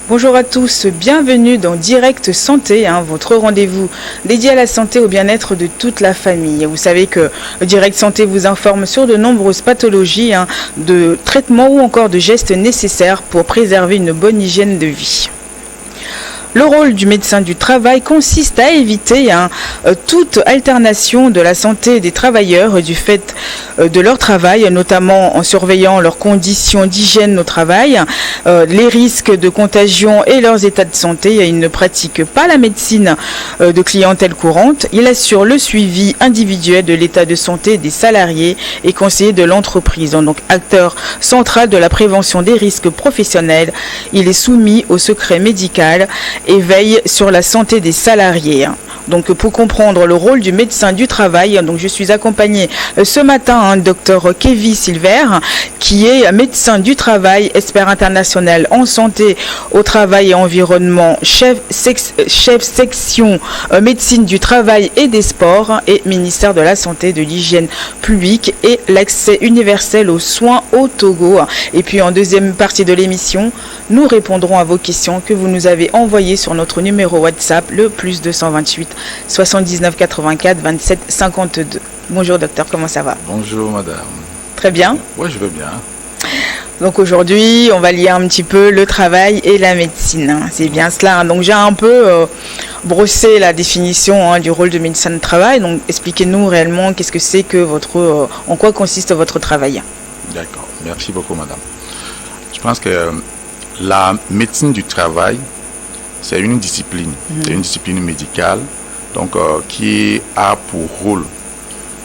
Bonjour à tous, bienvenue dans Direct Santé, votre rendez-vous dédié à la santé et au bien-être de toute la famille. Vous savez que Direct Santé vous informe sur de nombreuses pathologies, de traitements ou encore de gestes nécessaires pour préserver une bonne hygiène de vie. Le rôle du médecin du travail consiste à éviter toute alternation de la santé des travailleurs du fait de leur travail, notamment en surveillant leurs conditions d'hygiène au travail, les risques de contagion et leurs états de santé. Il ne pratique pas la médecine de clientèle courante. Il assure le suivi individuel de l'état de santé des salariés et conseiller de l'entreprise. Donc acteur central de la prévention des risques professionnels, il est soumis au secret médical et veille sur la santé des salariés. Donc pour comprendre le rôle du médecin du travail, donc je suis accompagnée ce matin Dr Kevin Silver, qui est médecin du travail, expert international en santé au travail et environnement, chef section médecine du travail et des sports et ministère de la santé, de l'hygiène publique et l'accès universel aux soins au Togo. Et puis en deuxième partie de l'émission, nous répondrons à vos questions que vous nous avez envoyées sur notre numéro WhatsApp, le +228 79 84 27 52. Bonjour docteur, comment ça va? Bonjour madame. Très bien. Oui, je vais bien. Donc aujourd'hui, on va lier un petit peu le travail et la médecine. C'est bien cela. Donc j'ai un peu brossé la définition du rôle de médecin de travail. Donc expliquez-nous réellement qu'est-ce que c'est que en quoi consiste votre travail. D'accord. Merci beaucoup madame. Je pense que la médecine du travail, c'est une discipline. C'est une discipline médicale donc, qui a pour rôle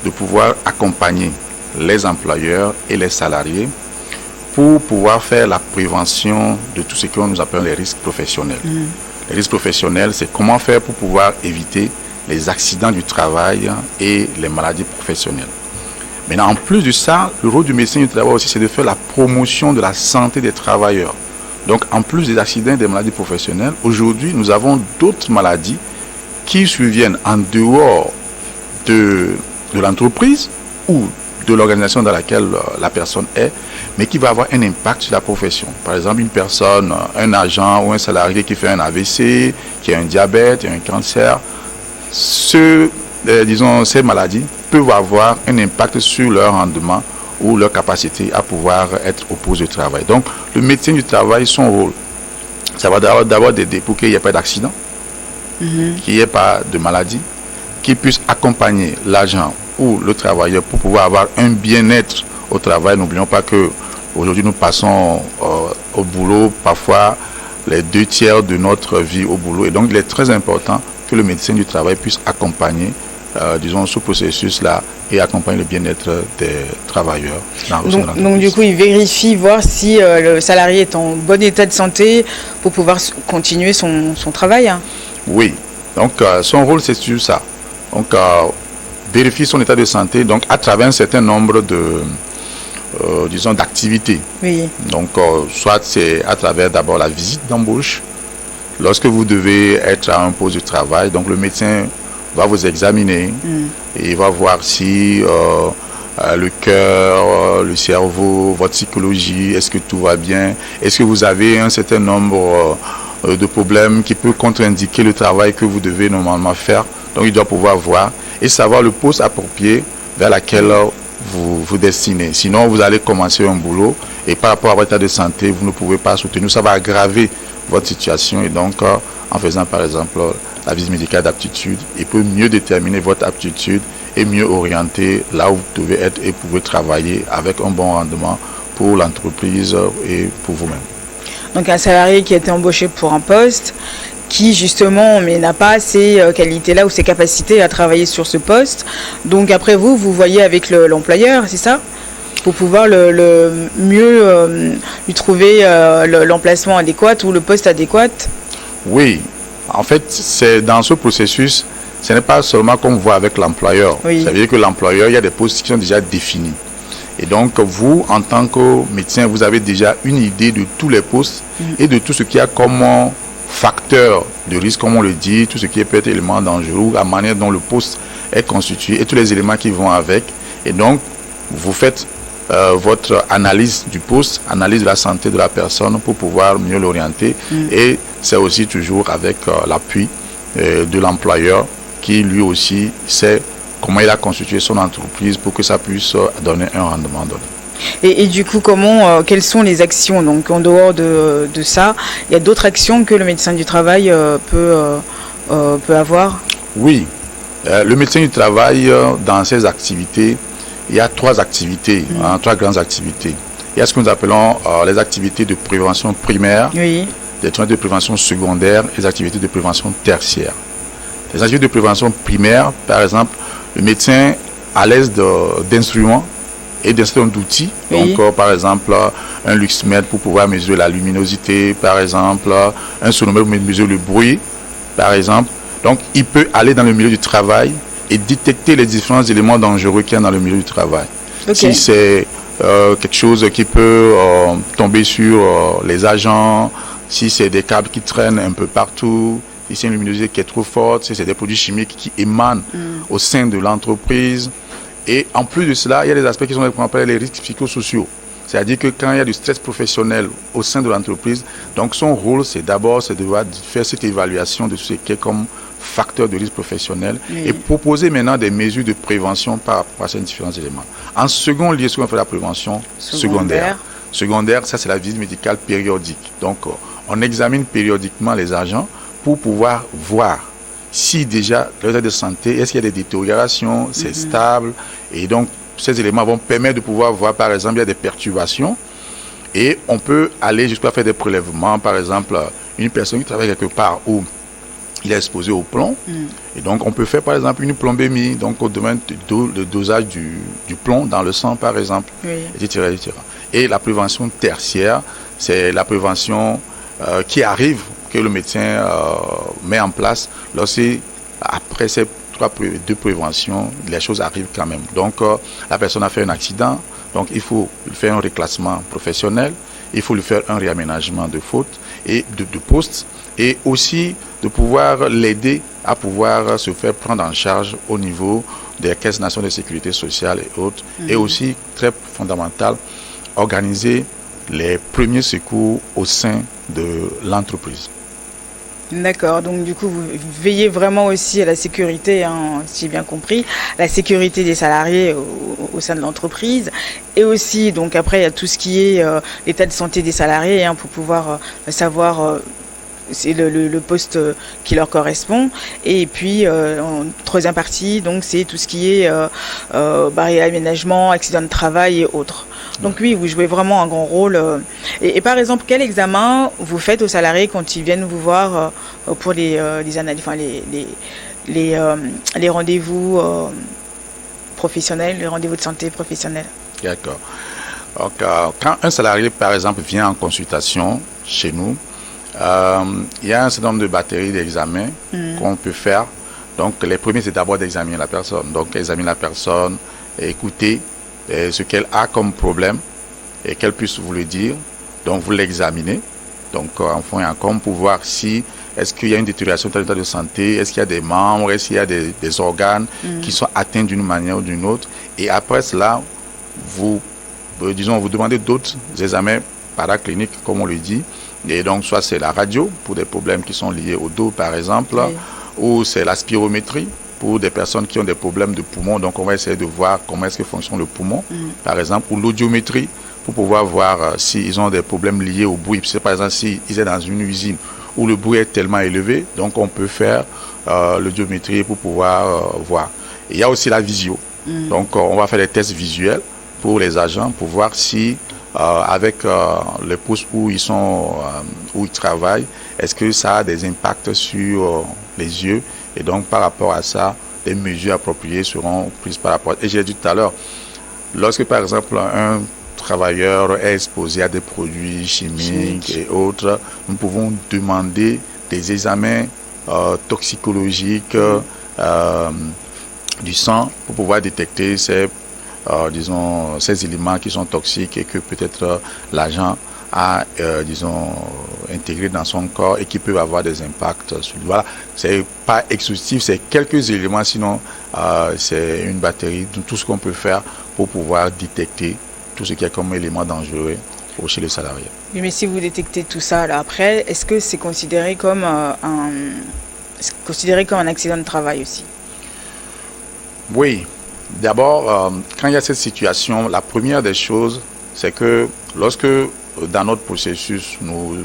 de pouvoir accompagner les employeurs et les salariés pour pouvoir faire la prévention de tout ce que nous appelons les risques professionnels. Les risques professionnels, c'est comment faire pour pouvoir éviter les accidents du travail et les maladies professionnelles. Maintenant, en plus de ça, le rôle du médecin du travail aussi, c'est de faire la promotion de la santé des travailleurs. Donc, en plus des accidents et des maladies professionnelles, aujourd'hui, nous avons d'autres maladies qui surviennent en dehors de l'entreprise ou de l'organisation dans laquelle la personne est, mais qui va avoir un impact sur la profession. Par exemple, une personne, un agent ou un salarié qui fait un AVC, qui a un diabète, un cancer, ces maladies peuvent avoir un impact sur leur rendement ou leur capacité à pouvoir être au poste de travail. Donc, le médecin du travail, son rôle, ça va d'abord aider pour qu'il n'y ait pas d'accident, qu'il n'y ait pas de maladie, qu'il puisse accompagner l'agent ou le travailleur pour pouvoir avoir un bien-être au travail. N'oublions pas que aujourd'hui nous passons au boulot parfois les 2/3 de notre vie au boulot. Et donc, il est très important que le médecin du travail puisse accompagner ce processus-là et accompagner le bien-être des travailleurs. Donc du coup, il vérifie, voir si le salarié est en bon état de santé pour pouvoir continuer son travail. Oui, donc son rôle c'est sur ça. Donc vérifier son état de santé donc, à travers un certain nombre d'activités. Oui. Donc soit c'est à travers d'abord la visite d'embauche. Lorsque vous devez être à un poste de travail, donc le médecin va vous examiner et il va voir si le cœur, le cerveau, votre psychologie, est-ce que tout va bien, est-ce que vous avez un certain nombre de problèmes qui peut contre-indiquer le travail que vous devez normalement faire. Donc il doit pouvoir voir et savoir le poste approprié vers lequel vous vous destinez. Sinon vous allez commencer un boulot et par rapport à votre état de santé, vous ne pouvez pas soutenir. Ça va aggraver votre situation et donc en faisant par exemple la visite médicale d'aptitude, il peut mieux déterminer votre aptitude et mieux orienter là où vous devez être et pouvez travailler avec un bon rendement pour l'entreprise et pour vous-même. Donc un salarié qui a été embauché pour un poste, qui justement n'a pas ces qualités-là ou ces capacités à travailler sur ce poste. Donc après vous voyez avec l'employeur, c'est ça ? Pour pouvoir le mieux lui trouver l'emplacement adéquat ou le poste adéquat. Oui, en fait, c'est dans ce processus, ce n'est pas seulement comme on voit avec l'employeur. Oui. Ça veut dire que l'employeur, il y a des postes qui sont déjà définis. Et donc, vous, en tant que médecin, vous avez déjà une idée de tous les postes et de tout ce qu'il y a comme facteur de risque, comme on le dit, tout ce qui peut être élément dangereux, la manière dont le poste est constitué et tous les éléments qui vont avec. Et donc, vous faites votre analyse du poste, analyse de la santé de la personne pour pouvoir mieux l'orienter. Et c'est aussi toujours avec l'appui de l'employeur qui lui aussi sait comment il a constitué son entreprise pour que ça puisse donner un rendement donné. Et du coup, quelles sont les actions? Donc, en dehors de ça, il y a d'autres actions que le médecin du travail peut avoir? Oui, le médecin du travail, dans ses activités, il y a trois activités, trois grandes activités. Il y a ce que nous appelons les activités de prévention primaire, oui, les activités de prévention secondaire et les activités de prévention tertiaire. Les activités de prévention primaire, par exemple, le médecin à l'aise d'instruments et d'instruments d'outils, oui, donc par exemple un luxmètre pour pouvoir mesurer la luminosité, par exemple un sonomètre pour mesurer le bruit, par exemple. Donc il peut aller dans le milieu du travail et détecter les différents éléments dangereux qu'il y a dans le milieu du travail. Okay. Si c'est quelque chose qui peut tomber sur les agents, si c'est des câbles qui traînent un peu partout, si c'est une luminosité qui est trop forte, si c'est des produits chimiques qui émanent au sein de l'entreprise. Et en plus de cela, il y a des aspects qui sont appelés les risques psychosociaux. C'est-à-dire que quand il y a du stress professionnel au sein de l'entreprise, donc son rôle, c'est d'abord de faire cette évaluation de ce qui est comme facteur de risque professionnel et proposer maintenant des mesures de prévention par rapport à ces différents éléments. En second lieu, ce qu'on fait la prévention secondaire. Secondaire, ça c'est la visite médicale périodique. Donc, on examine périodiquement les agents pour pouvoir voir si déjà leur état de santé, est-ce qu'il y a des détériorations, c'est stable, et donc ces éléments vont permettre de pouvoir voir, par exemple, il y a des perturbations, et on peut aller jusqu'à faire des prélèvements, par exemple, une personne qui travaille quelque part où il est exposé au plomb, et donc on peut faire, par exemple, une plombémie, donc au domaine du dosage du plomb dans le sang, par exemple, etc., etc. Et la prévention tertiaire, c'est la prévention qui arrive, que le médecin met en place après ces deux préventions, les choses arrivent quand même. Donc, la personne a fait un accident, donc il faut lui faire un reclassement professionnel, il faut lui faire un réaménagement de faute et de poste, et aussi de pouvoir l'aider à pouvoir se faire prendre en charge au niveau des caisses nationales de sécurité sociale et autres, et aussi, très fondamental, organiser les premiers secours au sein de l'entreprise. D'accord, donc du coup vous veillez vraiment aussi à la sécurité, si j'ai bien compris, la sécurité des salariés au sein de l'entreprise, et aussi donc après il y a tout ce qui est l'état de santé des salariés pour pouvoir savoir c'est le poste qui leur correspond, et puis en troisième partie donc c'est tout ce qui est barrière aménagement, accident de travail et autres. Donc oui, vous jouez vraiment un grand rôle. Et par exemple, quel examen vous faites aux salariés quand ils viennent vous voir pour les analyses, enfin les rendez-vous professionnels, les rendez-vous de santé professionnelle? D'accord. Donc, quand un salarié, par exemple, vient en consultation chez nous, il y a un certain nombre de batteries d'examens qu'on peut faire. Donc, les premiers, c'est d'abord d'examiner la personne. Donc, examiner la personne, écouter ce qu'elle a comme problème et qu'elle puisse vous le dire. Donc, vous l'examinez. Donc, en fond et en comble pour voir si est-ce qu'il y a une détérioration de l'état de santé, est-ce qu'il y a des membres, est-ce qu'il y a des organes qui sont atteints d'une manière ou d'une autre. Et après cela, vous demandez d'autres examens paracliniques, comme on le dit. Et donc, soit c'est la radio pour des problèmes qui sont liés au dos, par exemple, ou c'est la spirométrie pour des personnes qui ont des problèmes de poumon. Donc, on va essayer de voir comment est-ce que fonctionne le poumon, par exemple, ou l'audiométrie pour pouvoir voir s'ils ont des problèmes liés au bruit. Par exemple, s'ils sont dans une usine où le bruit est tellement élevé, donc on peut faire l'audiométrie pour pouvoir voir. Et il y a aussi la visio. Donc, on va faire des tests visuels pour les agents pour voir si avec les postes où ils sont, où ils travaillent, est-ce que ça a des impacts sur les yeux, et donc par rapport à ça, des mesures appropriées seront prises par rapport. Et j'ai dit tout à l'heure, lorsque par exemple un travailleur est exposé à des produits chimiques et autres, nous pouvons demander des examens toxicologiques du sang pour pouvoir détecter ces éléments qui sont toxiques et que peut-être l'agent a, intégré dans son corps et qui peuvent avoir des impacts sur lui. Voilà, c'est pas exhaustif, c'est quelques éléments, sinon c'est une batterie de tout ce qu'on peut faire pour pouvoir détecter tout ce qui est comme élément dangereux chez les salariés. Oui, mais si vous détectez tout ça là, après, est-ce que c'est considéré comme un accident de travail aussi? Oui. D'abord, quand il y a cette situation, la première des choses, c'est que lorsque dans notre processus, nous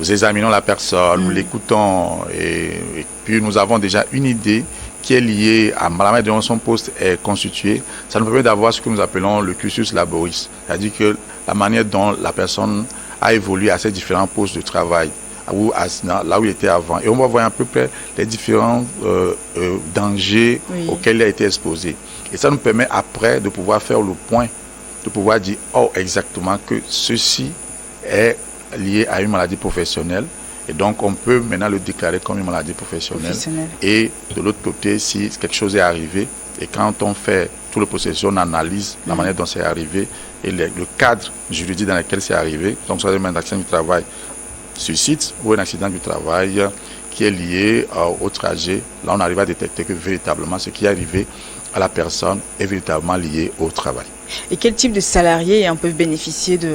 examinons la personne, nous l'écoutons et puis nous avons déjà une idée qui est liée à la manière dont son poste est constitué, ça nous permet d'avoir ce que nous appelons le cursus laboris, c'est-à-dire que la manière dont la personne a évolué à ces différents postes de travail, ou là où il était avant. Et on va voir à peu près les différents dangers auxquels il a été exposé. Et ça nous permet après de pouvoir faire le point, de pouvoir dire, exactement que ceci est lié à une maladie professionnelle. Et donc, on peut maintenant le déclarer comme une maladie professionnelle. Et de l'autre côté, si quelque chose est arrivé, et quand on fait tout le processus, on analyse la manière dont c'est arrivé et le cadre juridique dans lequel c'est arrivé. Donc, ça un accident du travail suicide ou un accident du travail qui est lié au trajet. Là, on arrive à détecter que véritablement, ce qui est arrivé à la personne est véritablement lié au travail. Et quel type de salariés peuvent bénéficier du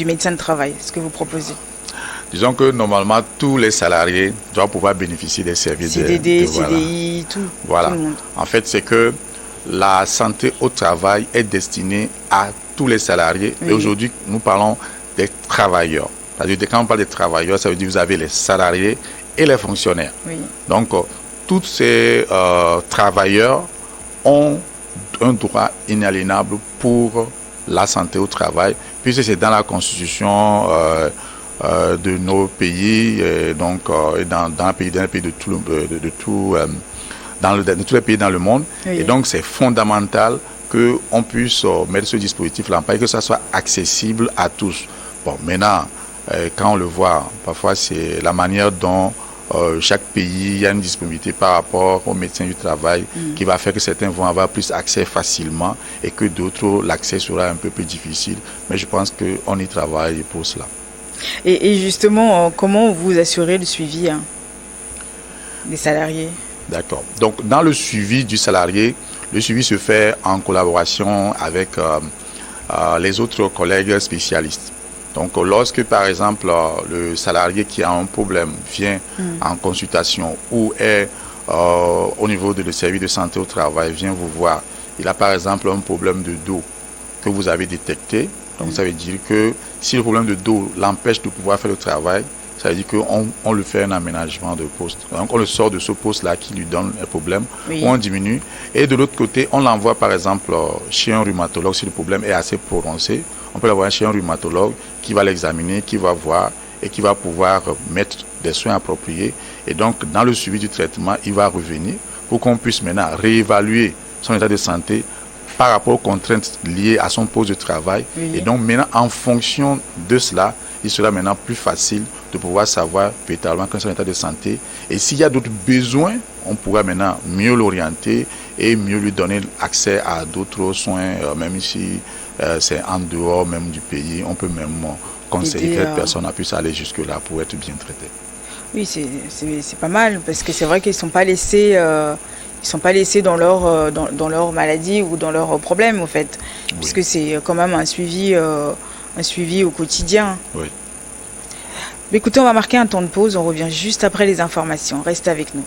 médecin de travail, ce que vous proposez? Disons que normalement, tous les salariés doivent pouvoir bénéficier des services CDD, CDI, tout. Voilà. Tout le monde. En fait, c'est que la santé au travail est destinée à tous les salariés. Oui. Et aujourd'hui, nous parlons des travailleurs. C'est-à-dire que quand on parle des travailleurs, ça veut dire que vous avez les salariés et les fonctionnaires. Oui. Donc, tous ces travailleurs ont un droit inaliénable pour la santé au travail, puisque c'est dans la constitution de nos pays, dans les pays de tous les pays dans le monde. Oui. Et donc, c'est fondamental qu'on puisse mettre ce dispositif-là en place et que ça soit accessible à tous. Bon, maintenant, quand on le voit, parfois, c'est la manière dont chaque pays a une disponibilité par rapport aux médecins du travail qui va faire que certains vont avoir plus accès facilement et que d'autres, l'accès sera un peu plus difficile. Mais je pense qu'on y travaille pour cela. Et justement, comment vous assurez le suivi des salariés? D'accord. Donc, dans le suivi du salarié, le suivi se fait en collaboration avec les autres collègues spécialistes. Donc, lorsque, par exemple, le salarié qui a un problème vient en consultation ou est au niveau de le service de santé au travail, vient vous voir, il a par exemple un problème de dos que vous avez détecté. Donc, ça veut dire que si le problème de dos l'empêche de pouvoir faire le travail, ça veut dire qu'on lui fait un aménagement de poste. Donc, on le sort de ce poste-là qui lui donne un problème, ou on diminue. Et de l'autre côté, on l'envoie par exemple chez un rhumatologue si le problème est assez prononcé. On peut l'envoyer chez un rhumatologue qui va l'examiner, qui va voir et qui va pouvoir mettre des soins appropriés. Et donc, dans le suivi du traitement, il va revenir pour qu'on puisse maintenant réévaluer son état de santé par rapport aux contraintes liées à son poste de travail. Oui. Et donc, maintenant, en fonction de cela, il sera maintenant plus facile de pouvoir savoir véritablement quel est son état de santé. Et s'il y a d'autres besoins, on pourra maintenant mieux l'orienter et mieux lui donner accès à d'autres soins, même si c'est en dehors même du pays. On peut même conseiller que cette personne puisse aller jusque-là pour être bien traitée. Oui, c'est pas mal, parce que c'est vrai qu'ils ne sont pas laissés... Ils ne sont pas laissés dans leur maladie ou dans leurs problèmes, au fait. Oui. Puisque c'est quand même un suivi au quotidien. Oui. Mais écoutez, on va marquer un temps de pause. On revient juste après les informations. Restez avec nous.